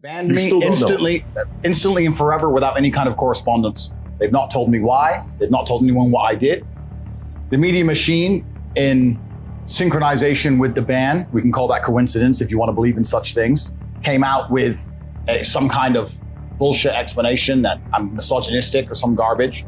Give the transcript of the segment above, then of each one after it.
Banned me instantly and forever without any kind of correspondence. They've not told me why. They've not told anyone what I did. The media machine, in synchronization with the ban, we can call that coincidence if you want to believe in such things, came out with some kind of bullshit explanation that I'm misogynistic or some garbage.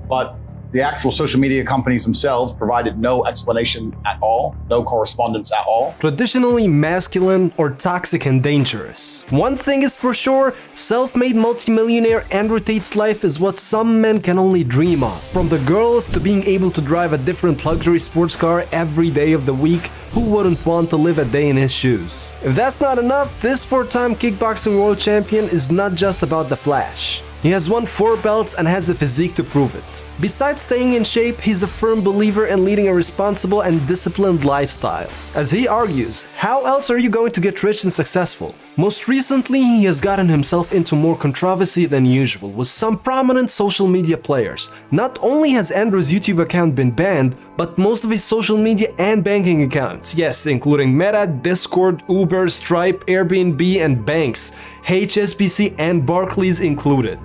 But the actual social media companies themselves provided no explanation at all, no correspondence at all. Traditionally masculine or toxic and dangerous. One thing is for sure, self-made multimillionaire Andrew Tate's life is what some men can only dream of. From the girls to being able to drive a different luxury sports car every day of the week, who wouldn't want to live a day in his shoes? If that's not enough, this four-time kickboxing world champion is not just about the flash. He has won 4 belts and has the physique to prove it. Besides staying in shape, he's a firm believer in leading a responsible and disciplined lifestyle. As he argues, how else are you going to get rich and successful? Most recently, he has gotten himself into more controversy than usual with some prominent social media players. Not only has Andrew's YouTube account been banned, but most of his social media and banking accounts, yes, including Meta, Discord, Uber, Stripe, Airbnb, and banks, HSBC and Barclays included.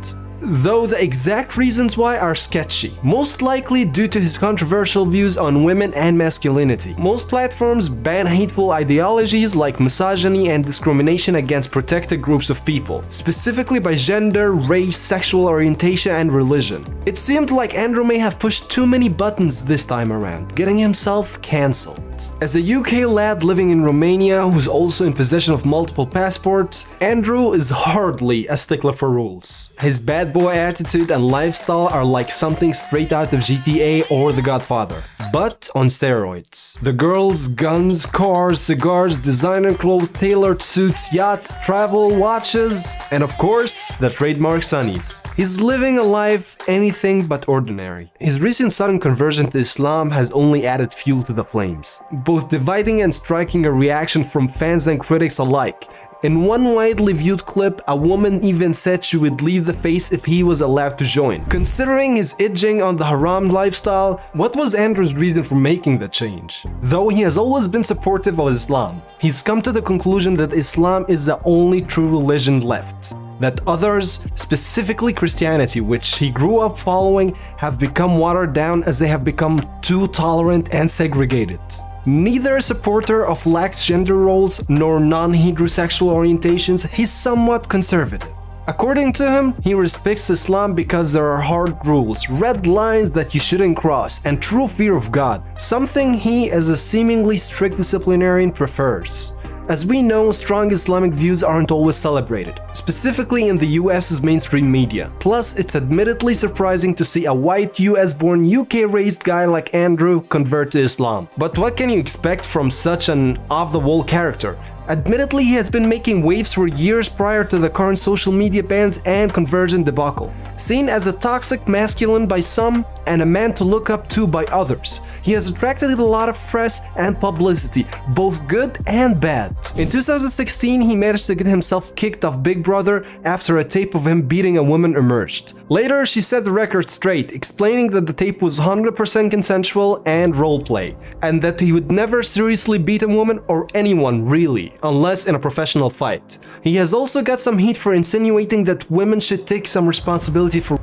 Though the exact reasons why are sketchy, most likely due to his controversial views on women and masculinity. Most platforms ban hateful ideologies like misogyny and discrimination against protected groups of people, specifically by gender, race, sexual orientation, and religion. It seemed like Andrew may have pushed too many buttons this time around, getting himself cancelled. As a UK lad living in Romania who's also in possession of multiple passports, Andrew is hardly a stickler for rules. His bad boy attitude and lifestyle are like something straight out of GTA or The Godfather, but on steroids. The girls, guns, cars, cigars, designer clothes, tailored suits, yachts, travel, watches, and of course, the trademark sunnies. He's living a life anything but ordinary. His recent sudden conversion to Islam has only added fuel to the flames, both dividing and striking a reaction from fans and critics alike. In one widely viewed clip, a woman even said she would leave the faith if he was allowed to join. Considering his edging on the haram lifestyle, what was Andrew's reason for making the change? Though he has always been supportive of Islam, he's come to the conclusion that Islam is the only true religion left. That others, specifically Christianity, which he grew up following, have become watered down as they have become too tolerant and segregated. Neither a supporter of lax gender roles nor non-heterosexual orientations, he's somewhat conservative. According to him, he respects Islam because there are hard rules, red lines that you shouldn't cross, and true fear of God, something he as a seemingly strict disciplinarian prefers. As we know, strong Islamic views aren't always celebrated, specifically in the US's mainstream media. Plus, it's admittedly surprising to see a white US-born UK-raised guy like Andrew convert to Islam. But what can you expect from such an off-the-wall character? Admittedly, he has been making waves for years prior to the current social media bans and conversion debacle. Seen as a toxic masculine by some and a man to look up to by others, he has attracted a lot of press and publicity, both good and bad. In 2016, he managed to get himself kicked off Big Brother after a tape of him beating a woman emerged. Later, she set the record straight, explaining that the tape was 100% consensual and roleplay, and that he would never seriously beat a woman or anyone really, unless in a professional fight. He has also got some heat for insinuating that women should take some responsibility for.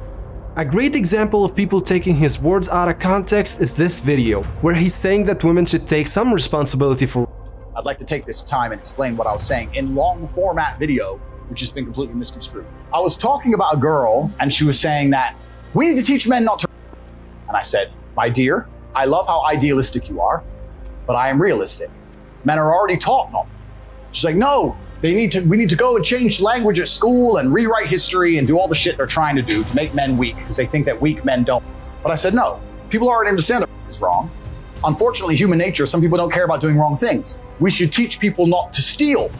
A great example of people taking his words out of context is this video, where he's saying that women should take some responsibility for. I'd like to take this time and explain what I was saying in long format video, which has been completely misconstrued. I was talking about a girl and she was saying that we need to teach men not to. And I said, my dear, I love how idealistic you are, but I am realistic. Men are already taught not. She's like, no, we need to go and change language at school and rewrite history and do all the shit they're trying to do to make men weak because they think that weak men don't. But I said, no, people already understand that is wrong. Unfortunately, human nature, some people don't care about doing wrong things. We should teach people not to steal,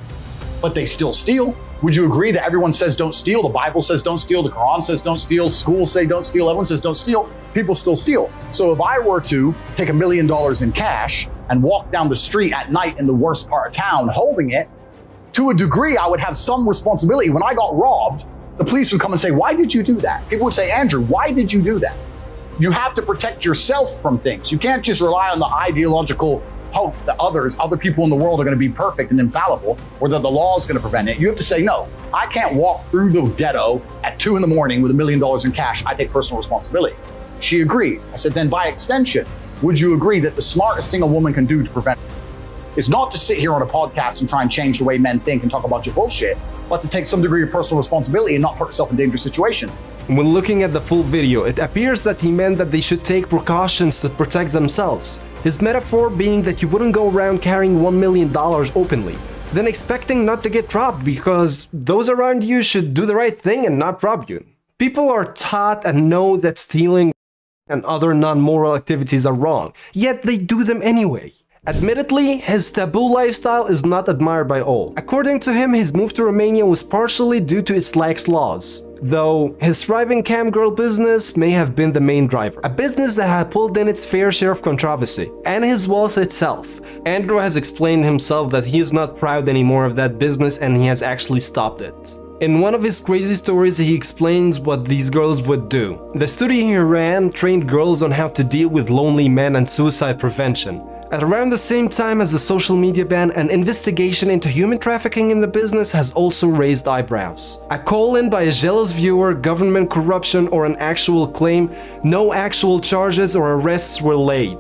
but they still steal. Would you agree that everyone says don't steal? The Bible says don't steal. The Quran says don't steal. Schools say don't steal. Everyone says don't steal. People still steal. So if I were to take $1 million in cash and walk down the street at night in the worst part of town holding it, to a degree, I would have some responsibility. When I got robbed, the police would come and say, why did you do that? People would say, Andrew, why did you do that? You have to protect yourself from things. You can't just rely on the ideological hope that other people in the world are going to be perfect and infallible, or that the law is going to prevent it. You have to say, no, I can't walk through the ghetto at 2 a.m. with $1 million in cash. I take personal responsibility. She agreed. I said, then by extension, would you agree that the smartest thing a woman can do to prevent it is not to sit here on a podcast and try and change the way men think and talk about your bullshit, but to take some degree of personal responsibility and not put yourself in dangerous situations? When looking at the full video, it appears that he meant that they should take precautions to protect themselves. His metaphor being that you wouldn't go around carrying $1 million openly, then expecting not to get robbed because those around you should do the right thing and not rob you. People are taught and know that stealing and other non-moral activities are wrong, yet they do them anyway. Admittedly, his taboo lifestyle is not admired by all. According to him, his move to Romania was partially due to its lax laws, though his thriving camgirl business may have been the main driver. A business that had pulled in its fair share of controversy, and his wealth itself. Andrew has explained himself that he is not proud anymore of that business and he has actually stopped it. In one of his crazy stories, he explains what these girls would do. The studio he ran trained girls on how to deal with lonely men and suicide prevention. At around the same time as the social media ban, an investigation into human trafficking in the business has also raised eyebrows. A call-in by a jealous viewer, government corruption, or an actual claim, no actual charges or arrests were laid.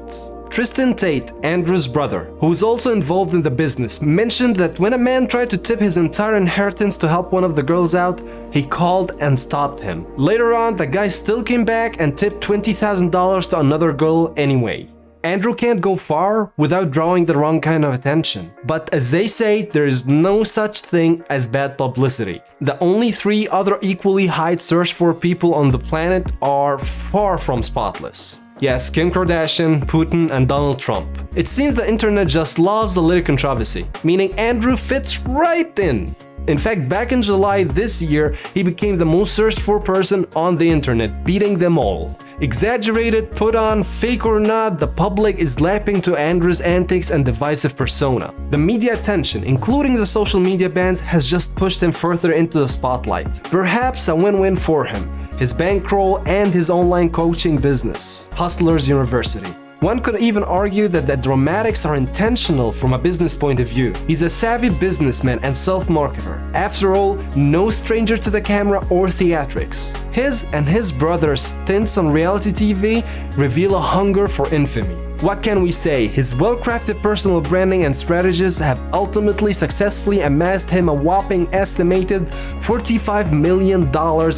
Tristan Tate, Andrew's brother, who is also involved in the business, mentioned that when a man tried to tip his entire inheritance to help one of the girls out, he called and stopped him. Later on, the guy still came back and tipped $20,000 to another girl anyway. Andrew can't go far without drawing the wrong kind of attention. But as they say, there is no such thing as bad publicity. The only 3 other equally high search for people on the planet are far from spotless. Yes, Kim Kardashian, Putin, and Donald Trump. It seems the internet just loves a little controversy, meaning Andrew fits right in. In fact, back in July this year, he became the most searched for person on the internet, beating them all. Exaggerated, put on, fake or not, the public is lapping to Andrew's antics and divisive persona. The media attention, including the social media bans, has just pushed him further into the spotlight. Perhaps a win-win for him, his bankroll and his online coaching business, Hustlers University. One could even argue that the dramatics are intentional from a business point of view. He's a savvy businessman and self-marketer. After all, no stranger to the camera or theatrics. His and his brother's stints on reality TV reveal a hunger for infamy. What can we say? His well-crafted personal branding and strategies have ultimately successfully amassed him a whopping estimated $45 million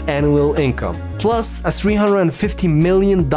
annual income, plus a $350 million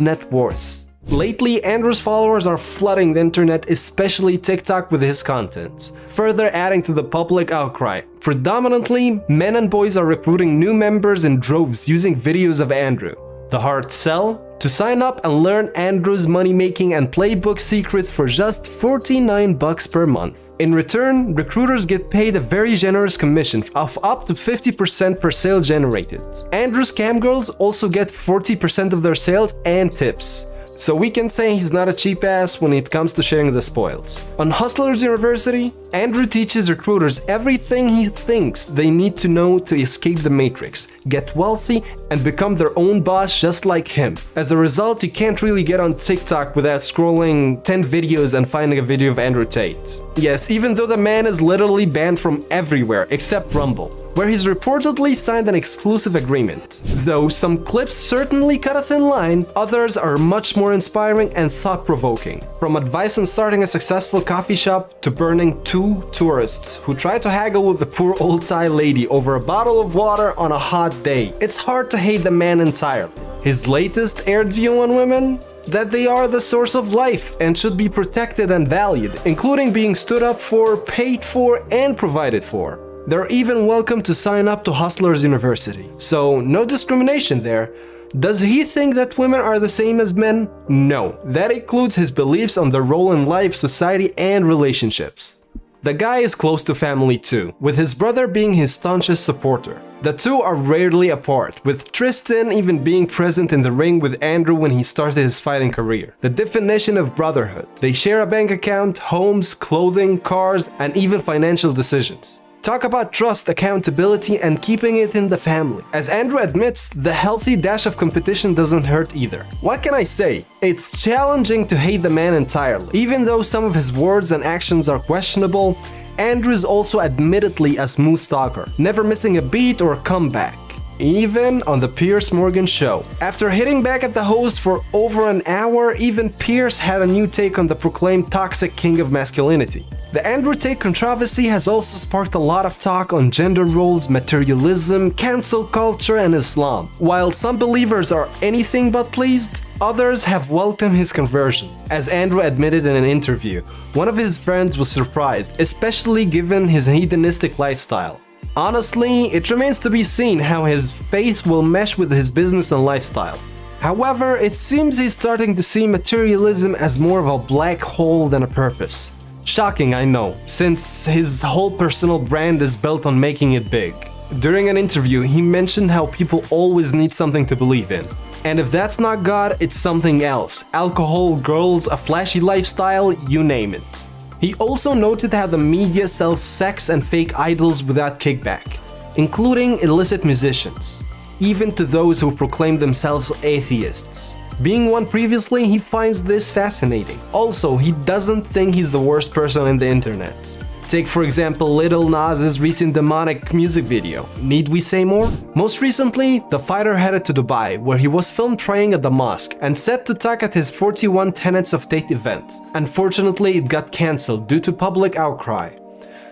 net worth. Lately, Andrew's followers are flooding the internet, especially TikTok, with his content, further adding to the public outcry. Predominantly, men and boys are recruiting new members in droves using videos of Andrew. The hard sell? To sign up and learn Andrew's money-making and playbook secrets for just $49 per month. In return, recruiters get paid a very generous commission of up to 50% per sale generated. Andrew's camgirls also get 40% of their sales and tips. So we can say he's not a cheap ass when it comes to sharing the spoils. On Hustlers University, Andrew teaches recruiters everything he thinks they need to know to escape the matrix, get wealthy, and become their own boss just like him. As a result, you can't really get on TikTok without scrolling 10 videos and finding a video of Andrew Tate. Yes, even though the man is literally banned from everywhere except Rumble, where he's reportedly signed an exclusive agreement. Though some clips certainly cut a thin line, others are much more inspiring and thought-provoking. From advice on starting a successful coffee shop to burning 2 tourists who try to haggle with the poor old Thai lady over a bottle of water on a hot day. It's hard to hate the man entirely. His latest aired view on women? That they are the source of life and should be protected and valued, including being stood up for, paid for, and provided for. They're even welcome to sign up to Hustlers University. So, no discrimination there. Does he think that women are the same as men? No. That includes his beliefs on their role in life, society, and relationships. The guy is close to family too, with his brother being his staunchest supporter. The two are rarely apart, with Tristan even being present in the ring with Andrew when he started his fighting career. The definition of brotherhood. They share a bank account, homes, clothing, cars, and even financial decisions. Talk about trust, accountability, and keeping it in the family. As Andrew admits, the healthy dash of competition doesn't hurt either. What can I say? It's challenging to hate the man entirely. Even though some of his words and actions are questionable, Andrew is also admittedly a smooth talker, never missing a beat or a comeback. Even on the Piers Morgan show. After hitting back at the host for over an hour, even Piers had a new take on the proclaimed toxic king of masculinity. The Andrew Tate controversy has also sparked a lot of talk on gender roles, materialism, cancel culture, and Islam. While some believers are anything but pleased, others have welcomed his conversion. As Andrew admitted in an interview, one of his friends was surprised, especially given his hedonistic lifestyle. Honestly, it remains to be seen how his faith will mesh with his business and lifestyle. However, it seems he's starting to see materialism as more of a black hole than a purpose. Shocking, I know, since his whole personal brand is built on making it big. During an interview, he mentioned how people always need something to believe in. And if that's not God, it's something else. Alcohol, girls, a flashy lifestyle, you name it. He also noted how the media sells sex and fake idols without kickback, including illicit musicians, even to those who proclaim themselves atheists. Being one previously, he finds this fascinating. Also, he doesn't think he's the worst person in the internet. Take for example Lil Nas's recent demonic music video. Need we say more? Most recently, the fighter headed to Dubai, where he was filmed praying at the mosque and set to talk at his 41 Tenets of Tate event. Unfortunately, it got cancelled due to public outcry.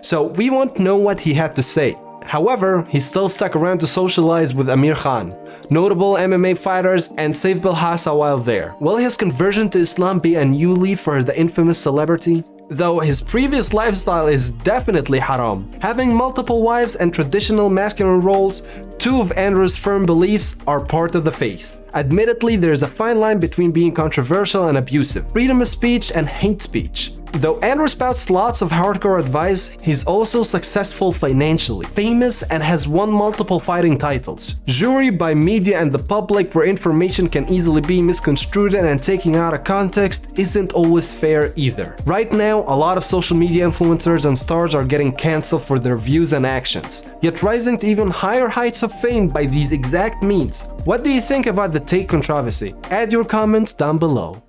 So we won't know what he had to say. However, he still stuck around to socialize with Amir Khan, notable MMA fighters, and Saif Bilhassa while there. Will his conversion to Islam be a new leaf for the infamous celebrity? Though his previous lifestyle is definitely haram. Having multiple wives and traditional masculine roles, two of Andrew's firm beliefs are part of the faith. Admittedly, there is a fine line between being controversial and abusive, freedom of speech and hate speech. Though Andrew spouts lots of hardcore advice, he's also successful financially, famous, and has won multiple fighting titles. Jury by media and the public, where information can easily be misconstrued and taken out of context, isn't always fair either. Right now, a lot of social media influencers and stars are getting cancelled for their views and actions, yet rising to even higher heights of fame by these exact means. What do you think about the Tate controversy? Add your comments down below.